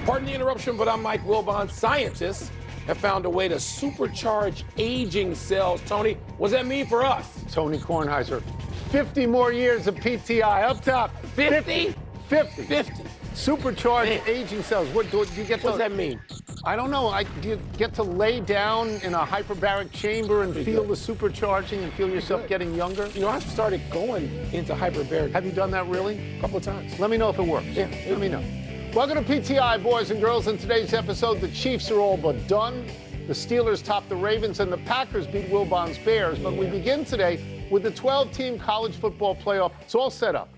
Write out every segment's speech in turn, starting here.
Pardon the interruption, but I'm Mike Wilbon. Scientists have found a way to supercharge aging cells. Tony, what does that mean for us? Tony Kornheiser, 50 more years of PTI. Up top. 50? 50. Supercharged aging cells. What do you get? What does that mean? I don't know. Do you get to lay down in a hyperbaric chamber and feel the supercharging and feel yourself getting younger? You know, I started going into hyperbaric. Have you done that really? A couple of times. Let me know if it works. Yeah. Let me know. Welcome to PTI, boys and girls. In today's episode, the Chiefs are all but done. The Steelers top the Ravens, and the Packers beat Wilbon's Bears. But we begin today with the 12-team college football playoff. It's all set up.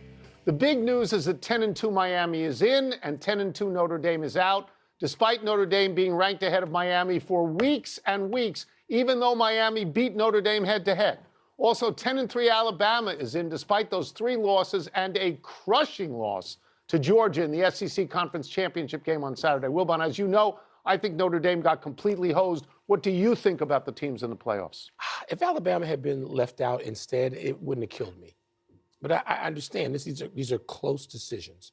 The big news is that 10-2 Miami is in and 10-2 Notre Dame is out, despite Notre Dame being ranked ahead of Miami for weeks and weeks, even though Miami beat Notre Dame head-to-head. Also, 10-3 Alabama is in, despite those 3 losses and a crushing loss to Georgia in the SEC Conference Championship game on Saturday. Wilbon, as you know, I think Notre Dame got completely hosed. What do you think about the teams in the playoffs? If Alabama had been left out instead, it wouldn't have killed me. But I understand these are close decisions.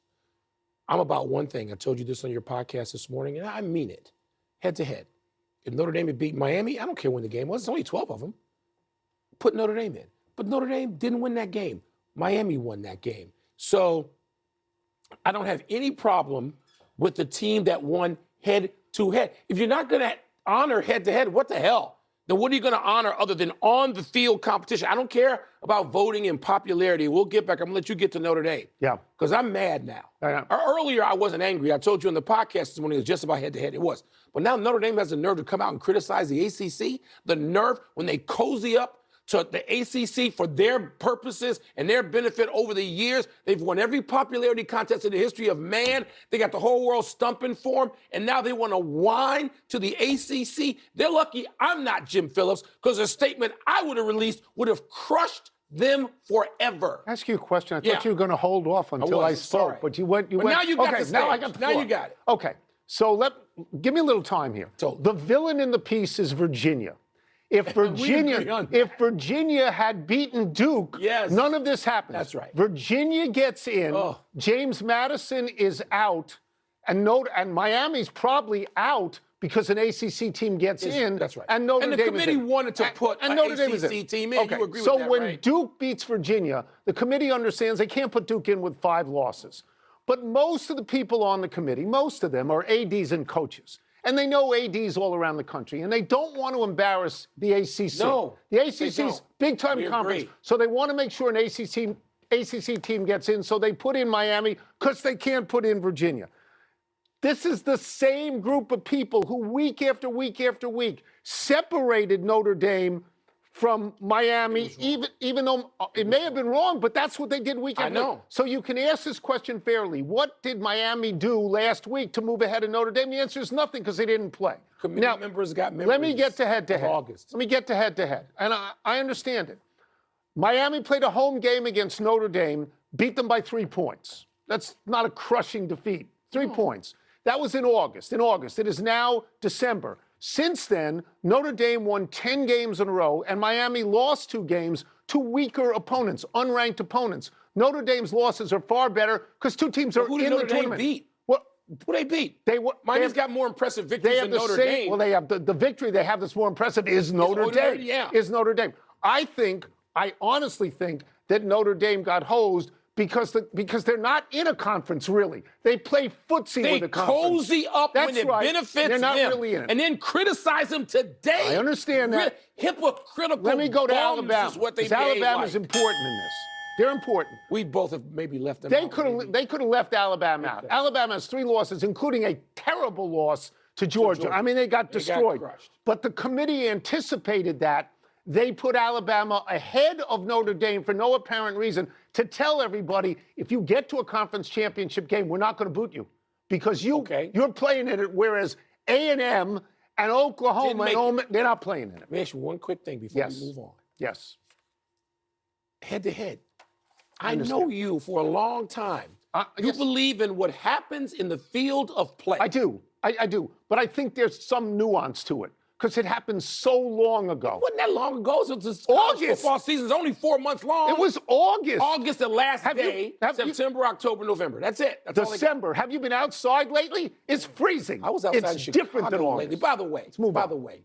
I'm about one thing. I told you this on your podcast this morning, and I mean it. Head to head. If Notre Dame had beat Miami, I don't care when the game was. It's only 12 of them. Put Notre Dame in. But Notre Dame didn't win that game. Miami won that game. So I don't have any problem with the team that won head to head. If you're not going to honor head to head, what the hell? Then what are you going to honor other than on the field competition? I don't care about voting and popularity. We'll get back. I'm going to let you get to Notre Dame. Yeah. Because I'm mad now. Earlier, I wasn't angry. I told you on the podcast this morning it was just about head to head. It was. But now Notre Dame has the nerve to come out and criticize the ACC. The nerve when they cozy up to the ACC for their purposes and their benefit over the years. They've won every popularity contest in the history of man. They got the whole world stumping for them, and now they want to whine to the ACC. They're lucky I'm not Jim Phillips, because a statement I would have released would have crushed them forever. I'll ask you a question. I thought you were going to hold off until I spoke, sorry. but you went. Now you got the stage. Now I got the floor. Now you got it. Okay, so give me a little time here. Totally. The villain in the piece is Virginia. If Virginia had beaten Duke, none of this happens. That's right. Virginia gets in. James Madison is out, and Miami's probably out because an ACC team gets in. That's right. And Notre Dame is in. And the committee wanted to put an ACC team in. Okay. You agree with so that, when right? Duke beats Virginia, the committee understands they can't put Duke in with 5 losses. But most of the people on the committee, most of them are ADs and coaches. And they know ADs all around the country, and they don't want to embarrass the ACC. No, the ACC's big-time conference, agree. So they want to make sure an ACC team gets in, so they put in Miami because they can't put in Virginia. This is the same group of people who week after week after week separated Notre Dame from Miami, even though it may have been wrong, but that's what they did week after week. I know. So you can ask this question fairly. What did Miami do last week to move ahead of Notre Dame? The answer is nothing, because they didn't play. Committee members got memories. Let me get to head-to-head. August. Let me get to head-to-head. And I understand it. Miami played a home game against Notre Dame, beat them by 3 points. That's not a crushing defeat. 3 points. That was in August. It is now December. Since then, Notre Dame won 10 games in a row, and Miami lost 2 games to weaker opponents, unranked opponents. Notre Dame's losses are far better because 2 teams are in the tournament. Who did Notre Dame beat? Who they beat? Miami's got more impressive victories than Notre Dame. Well, they have the victory they have that's more impressive is Notre Dame. Is Notre Dame. I honestly think that Notre Dame got hosed because they're not in a conference, really. They play footsie with the conference. They cozy up when it benefits them. They're not really in it. And then criticize them today. I understand that. Hypocritical. Let me go to Alabama. Is what they Alabama's important in this. They're important. We both have maybe left them out. They could have left Alabama out. Alabama has 3 losses, including a terrible loss to Georgia. I mean, they got destroyed. But the committee anticipated that. They put Alabama ahead of Notre Dame for no apparent reason to tell everybody, if you get to a conference championship game, we're not going to boot you because you're playing in it, whereas A&M and Oklahoma, they're not playing in it. Let me ask you one quick thing before we move on. Yes. Head to head. I know you for a long time. You believe in what happens in the field of play. I do. I do. But I think there's some nuance to it. because it happened so long ago. Wasn't that long ago? So this college August. football season's only 4 months long. It was August. August, the last Have you- day. have you- September, October, November. That's it. That's all they got. December. Have you been outside lately? It's freezing. I was outside It's in different than Chicago August. lately. By the way, move by on. the way,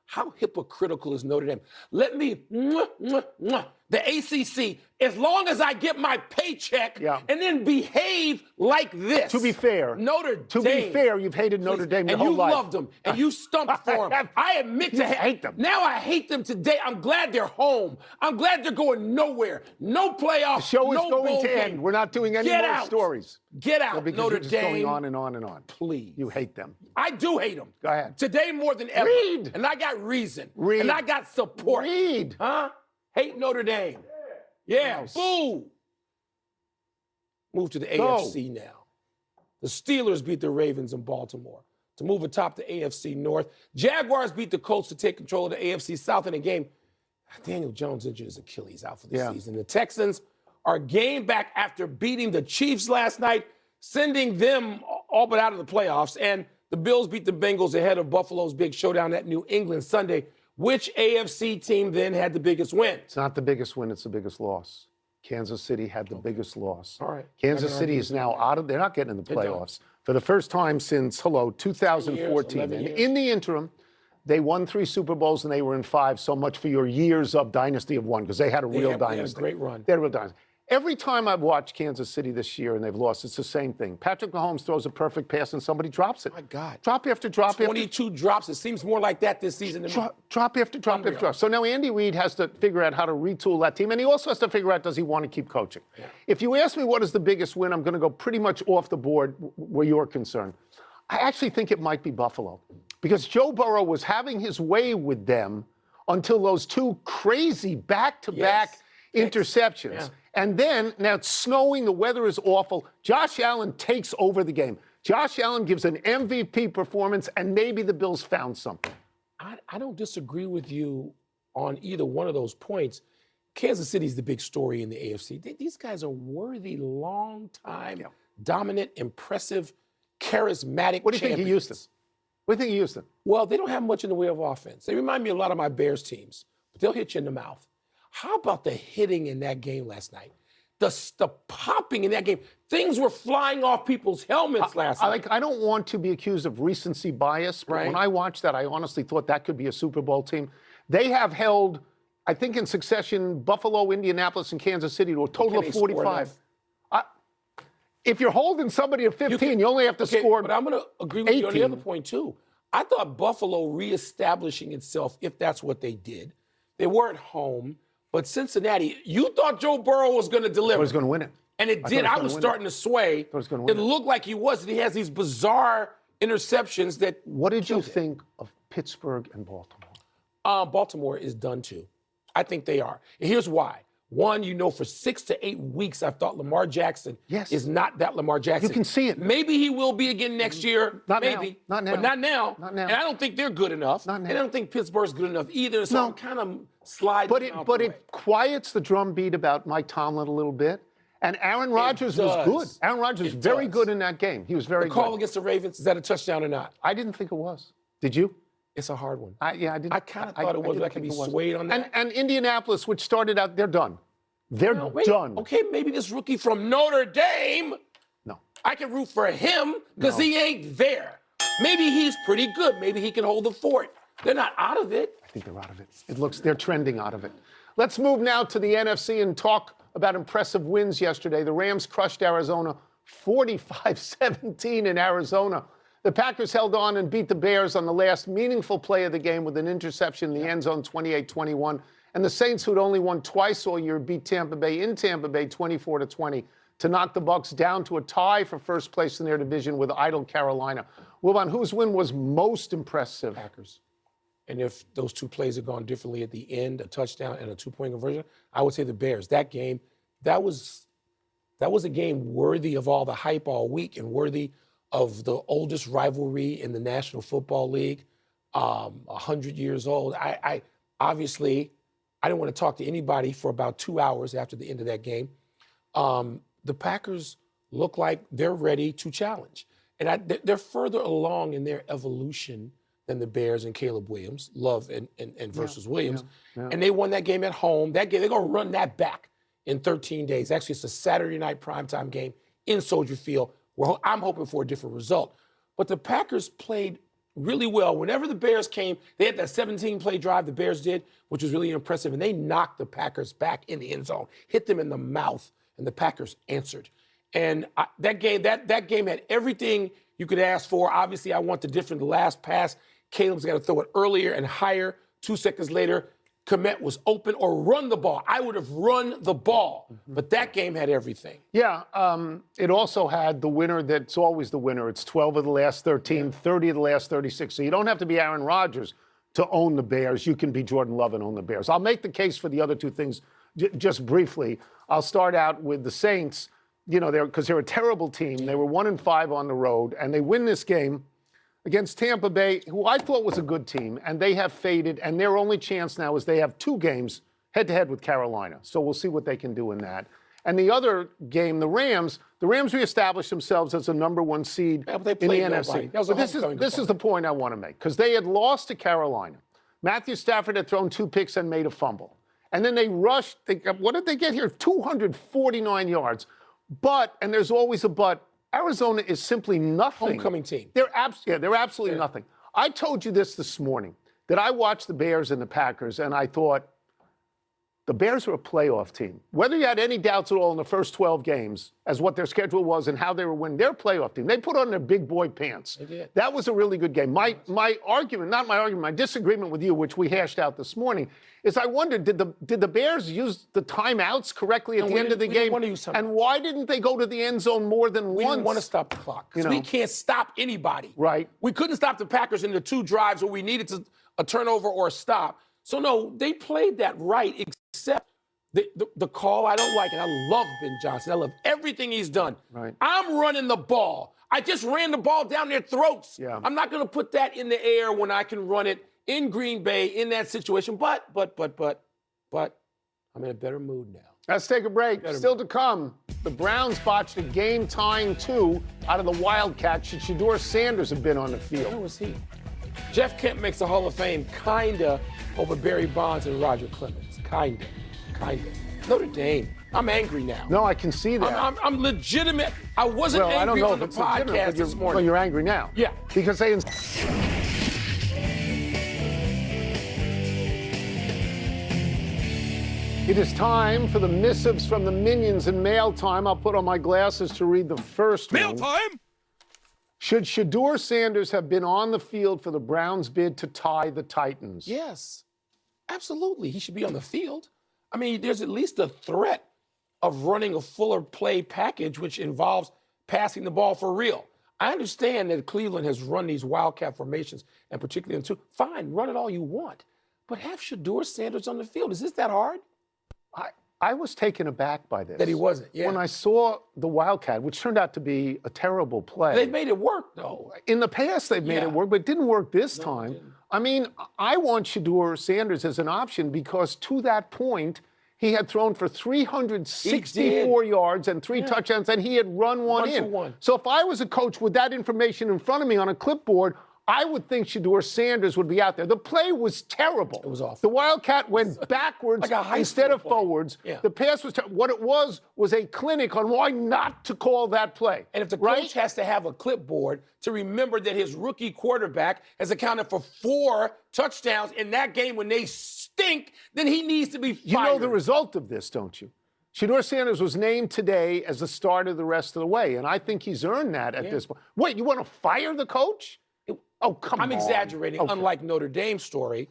how hypocritical is Notre Dame? Let me, the ACC, as long as I get my paycheck and then behave like this. To be fair, Notre to Dame. be fair, you've hated Notre Dame your and whole you life. loved them, and you stumped for them. I admit to hate them. Now I hate them today. I'm glad they're home. I'm glad they're going nowhere. No playoffs. The show is no going bowl to game. end. We're not doing any Get more out. stories. Get out, No, because Notre you're just Dame. going on and on and on. Please. You hate them. I do hate them. Go ahead. Today more than ever. Read. And I got reason. Read. And I got support. Read. Huh? Hate Notre Dame. Yeah. Nice. Boo. Move to the Go. AFC now. The Steelers beat the Ravens in Baltimore to move atop the AFC North. Jaguars beat the Colts to take control of the AFC South in a game. Daniel Jones injured his Achilles out for the season. The Texans are game back after beating the Chiefs last night, sending them all but out of the playoffs. And the Bills beat the Bengals ahead of Buffalo's big showdown at New England Sunday. Which AFC team then had the biggest win? It's not the biggest win, it's the biggest loss. Kansas City had the biggest loss. All right. Kansas City is now out of, they're not getting in the playoffs for the first time since, 2014. 11 And years. in the interim, they won 3 Super Bowls and they were in 5. So much for your years of dynasty of one, because they had a real They had dynasty. a great run. They had a real dynasty. Every time I've watched Kansas City this year and they've lost, it's the same thing. Patrick Mahomes throws a perfect pass and somebody drops it. My God. Drop after drop after 22 drops. It seems more like that this season than drop after drop after drop. So now Andy Reid has to figure out how to retool that team, and he also has to figure out, does he want to keep coaching? Yeah. If you ask me what is the biggest win, I'm going to go pretty much off the board where you're concerned. I actually think it might be Buffalo, because Joe Burrow was having his way with them until those 2 crazy back-to-back interceptions. Yeah. And then, now it's snowing, the weather is awful. Josh Allen takes over the game. Josh Allen gives an MVP performance, and maybe the Bills found something. I don't disagree with you on either one of those points. Kansas City is the big story in the AFC. These guys are worthy, long-time, dominant, impressive, charismatic What do you think of Houston? What do you think of Houston? Well, they don't have much in the way of offense. They remind me a lot of my Bears teams, but they'll hit you in the mouth. How about the hitting in that game last night? The popping in that game. Things were flying off people's helmets last night. I don't want to be accused of recency bias, but when I watched that, I honestly thought that could be a Super Bowl team. They have held, I think in succession, Buffalo, Indianapolis, and Kansas City to a total of 45. If you're holding somebody at 15, you only have to score. But I'm going to agree with you on the other point, too. I thought Buffalo reestablishing itself, if that's what they did. They weren't home. But Cincinnati, you thought Joe Burrow was going to deliver. I was going to win it. And it did. I was starting to sway. It looked like he was. He has these bizarre interceptions that. What did you think of Pittsburgh and Baltimore? Baltimore is done too. I think they are. And here's why. One, for 6 to 8 weeks, I've thought Lamar Jackson is not that Lamar Jackson. You can see it. Maybe he will be again next year. Not maybe. now. Not now. But not now. Not now. And I don't think they're good enough. Not now. And I don't think Pittsburgh's good enough either. So I'm kind of sliding out But the way. it quiets the drumbeat about Mike Tomlin a little bit. And Aaron Rodgers was good. Aaron Rodgers was very good in that game. He was very good. The call against the Ravens, is that a touchdown or not? I didn't think it was. Did you? It's a hard one. I didn't. I kind of thought it was, but I could be swayed on that. And Indianapolis, which started out, they're done. They're done. Okay, maybe this rookie from Notre Dame. No. I can root for him because he ain't there. Maybe he's pretty good. Maybe he can hold the fort. They're not out of it. I think they're out of it. They're trending out of it. Let's move now to the NFC and talk about impressive wins yesterday. The Rams crushed Arizona 45-17 in Arizona. The Packers held on and beat the Bears on the last meaningful play of the game with an interception in the end zone, 28-21. And the Saints, who'd only won twice all year, beat Tampa Bay in Tampa Bay 24-20 to knock the Bucs down to a tie for first place in their division with idle Carolina. Wilbon, whose win was most impressive? Packers. And if those two plays had gone differently at the end, a touchdown and a two-point conversion, I would say the Bears. That game, that was a game worthy of all the hype all week and worthy of the oldest rivalry in the National Football League, 100 years old. I obviously, I didn't want to talk to anybody for about 2 hours after the end of that game. The Packers look like they're ready to challenge. And they're further along in their evolution than the Bears and Caleb Williams, Love and versus Williams. Yeah. And they won that game at home. That game, they're going to run that back in 13 days. Actually, it's a Saturday night primetime game in Soldier Field, where I'm hoping for a different result. But the Packers played really well. Whenever the Bears came, they had that 17-play drive the Bears did, which was really impressive, and they knocked the Packers back in the end zone, hit them in the mouth, and the Packers answered. And that game had everything you could ask for. Obviously, I want the last pass. Caleb's got to throw it earlier and higher. 2 seconds later, Komet was open or run the ball. I would have run the ball. But that game had everything. Yeah, it also had the winner that's always the winner. It's 12 of the last 13, 30 of the last 36. So you don't have to be Aaron Rodgers to own the Bears. You can be Jordan Love and own the Bears. I'll make the case for the other two things just briefly. I'll start out with the Saints. You know, because they're a terrible team. They were 1-5 on the road, and they win this game against Tampa Bay, who I thought was a good team, and they have faded, and their only chance now is they have 2 games head-to-head with Carolina. So we'll see what they can do in that. And the other game, the Rams reestablished themselves as a number 1 seed in the NFC. But this is the point I want to make, because they had lost to Carolina. Matthew Stafford had thrown 2 picks and made a fumble. And then they rushed. What did they get here? 249 yards. But, and there's always a but, Arizona is simply nothing. Homecoming team. They're absolutely nothing. I told you this morning, that I watched the Bears and the Packers, and I thought, the Bears are a playoff team. Whether you had any doubts at all in the first 12 games as what their schedule was and how they were winning, they're a playoff team. They put on their big boy pants. They did. That was a really good game. My disagreement with you, which we hashed out this morning, is I wondered, did the Bears use the timeouts correctly at the end of the game? And why didn't they go to the end zone more than once? We didn't want to stop the clock, because we can't stop anybody. Right. We couldn't stop the Packers in the 2 drives where we needed a turnover or a stop. So, no, they played that right, except the call I don't like. And I love Ben Johnson. I love everything he's done. Right. I'm running the ball. I just ran the ball down their throats. Yeah. I'm not going to put that in the air when I can run it in Green Bay in that situation. But I'm in a better mood now. Let's take a break. Still to come, the Browns botched a game-tying 2 out of the Wildcats. Should Shedeur Sanders have been on the field? Where was he? Jeff Kemp makes the Hall of Fame, kinda, over Barry Bonds and Roger Clemens. Kinda. Notre Dame. I'm angry now. No, I can see that. I'm legitimate. I wasn't angry on the podcast this morning. Well, you're angry now. Yeah. Because they... It is time for the missives from the Minions in mail time. I'll put on my glasses to read the first one. Mail time! Should Shedeur Sanders have been on the field for the Browns' bid to tie the Titans? Yes, absolutely. He should be on the field. I mean, there's at least a threat of running a fuller play package, which involves passing the ball for real. I understand that Cleveland has run these wildcat formations, and particularly in 2. Fine, run it all you want. But have Shedeur Sanders on the field. Is this that hard? I was taken aback by this. That he wasn't, yeah. When I saw the Wildcat, which turned out to be a terrible play. They made it work, though. In the past, they've made it work, but it didn't work this time. I mean, I want Shedeur Sanders as an option because to that point, he had thrown for 364 yards and 3 touchdowns, and he had run one in. For one. So if I was a coach with that information in front of me on a clipboard, I would think Shedeur Sanders would be out there. The play was terrible. It was awful. The Wildcat went backwards like instead of forwards. Yeah. The pass was terrible. What it was a clinic on why not to call that play. And if the coach has to have a clipboard to remember that his rookie quarterback has accounted for 4 touchdowns in that game when they stink, then he needs to be fired. You know the result of this, don't you? Shedeur Sanders was named today as the starter the rest of the way, and I think he's earned that at this point. Wait, you want to fire the coach? Oh, come on. I'm exaggerating, unlike Notre Dame's story.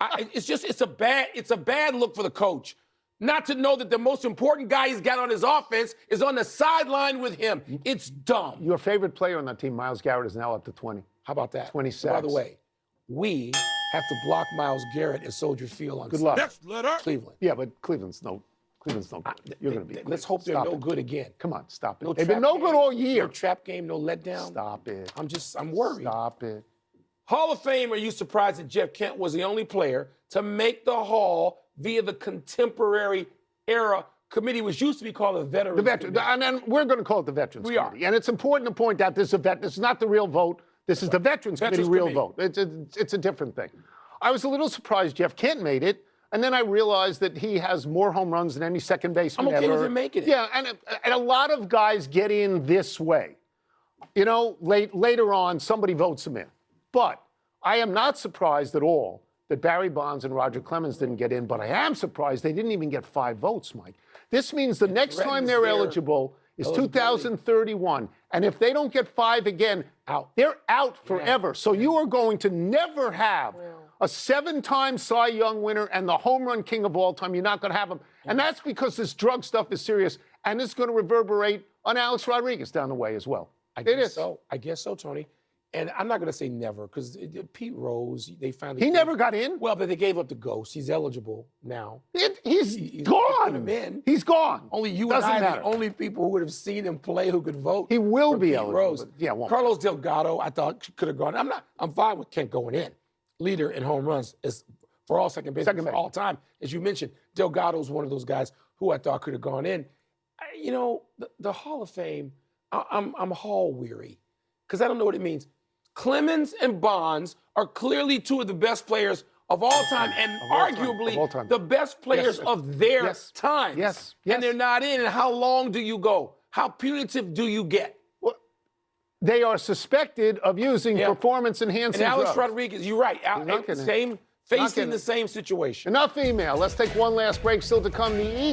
It's a bad look for the coach. Not to know that the most important guy he's got on his offense is on the sideline with him. It's dumb. Your favorite player on that team, Myles Garrett, is now up to 20. How about that? 20 sacks. By the way, we have to block Myles Garrett at Soldier Field on Good luck. Next letter. Cleveland. Yeah, but Cleveland's no good. You're going to be. Let's hope they're no good again. Come on, stop it. No They've been trap no good game, all year. No trap game, no letdown. Stop it. I'm worried. Stop it. Hall of Fame, are you surprised that Jeff Kent was the only player to make the Hall via the contemporary era committee, which used to be called the Veterans Committee. And then we're going to call it the Veterans Committee. are. And it's important to point out this is not the real vote. This is the Veterans Committee real vote. Committee. It's a different thing. I was a little surprised Jeff Kent made it, and then I realized that he has more home runs than any second baseman I'm okay ever. with him making it. Yeah, and a lot of guys get in this way. You know, later on, somebody votes him in. But I am not surprised at all that Barry Bonds and Roger Clemens didn't get in, but I am surprised they didn't even get 5 votes, Mike. This means the next time they're eligible is 2031. And if they don't get 5 again, they're out forever. Yeah. So you are going to never have a 7-time Cy Young winner and the home run king of all time. You're not going to have him. Yeah. And that's because this drug stuff is serious, and it's going to reverberate on Alex Rodriguez down the way as well. I guess so, Tony. And I'm not going to say never, because Pete Rose, they finally... He never got in? Well, but they gave up the ghost. He's eligible now. He's gone. He's gone. Only you and I are the only people who would have seen him play who could vote. He will be eligible. Rose. Yeah, Carlos Delgado, I thought could have gone. I'm fine with Kent going in. Leader in home runs is for all second basemen for all time. As you mentioned, Delgado's one of those guys who I thought could have gone in. You know, the Hall of Fame, I'm Hall weary, because I don't know what it means. Clemens and Bonds are clearly 2 of the best players of all time, and arguably the best players of their time. Yes. And they're not in. And how long do you go? How punitive do you get? Well, they are suspected of using performance-enhancing drugs. And Alex Rodriguez, you're right. Facing the same situation. Enough email. Let's take one last break. Still to come, the